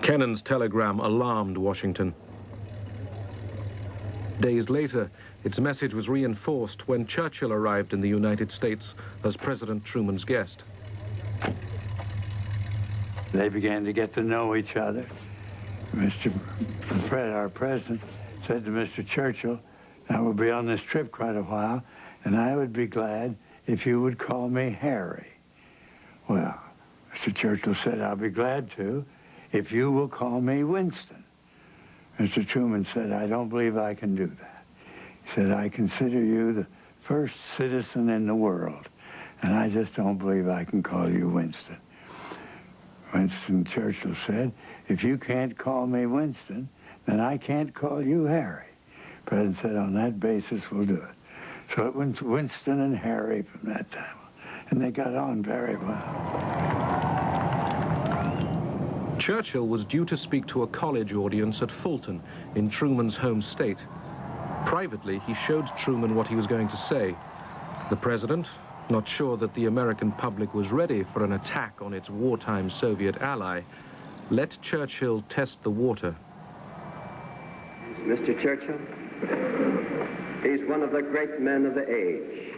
Kennan's telegram alarmed Washington. Days later, its message was reinforced when Churchill arrived in the United States as President Truman's guest. They began to get to know each other. Our president said to Mr. Churchill, "I will be on this trip quite a while, and I would be glad if you would call me Harry." Well, Mr. Churchill said, "I'll be glad to if you will call me Winston." Mr. Truman said, "I don't believe I can do that." He said, "I consider you the first citizen in the world, and I just don't believe I can call you Winston." Winston Churchill said, "If you can't call me Winston, then I can't call you Harry." The president said, "On that basis, we'll do it." So it went Winston and Harry from that time on, and they got on very well. Churchill was due to speak to a college audience at Fulton in Truman's home state. Privately, he showed Truman what he was going to say. The president, not sure that the American public was ready for an attack on its wartime Soviet ally, let Churchill test the water. Mr. Churchill, he's one of the great men of the age.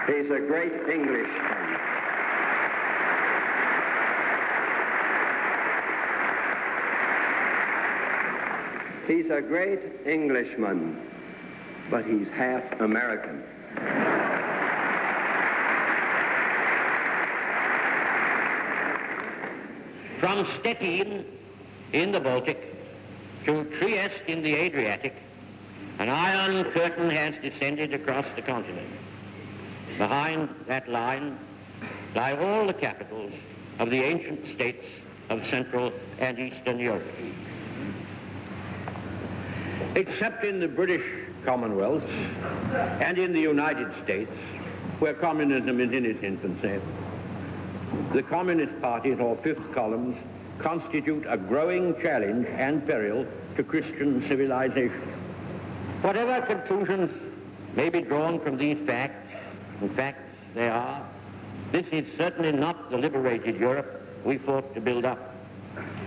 He's a great Englishman. He's a great Englishman, but he's half American. From Stettin in the Baltic to Trieste in the Adriatic, an iron curtain has descended across the continent. Behind that line lie all the capitals of the ancient states of Central and Eastern Europe. Except in the British Commonwealth and in the United States, where communism is in its infancy, the Communist parties, or fifth columns, constitute a growing challenge and peril to Christian civilization. Whatever conclusions may be drawn from these facts, in fact they are, this is certainly not the liberated Europe we fought to build up,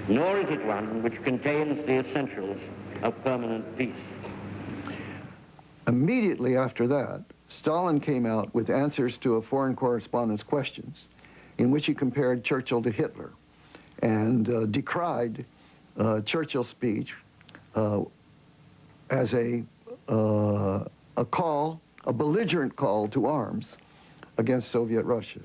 nor is it one which contains the essentials of permanent peace. Immediately after that, Stalin came out with answers to a foreign correspondent's questions in which he compared Churchill to Hitler and decried Churchill's speech as a belligerent call to arms against Soviet Russia.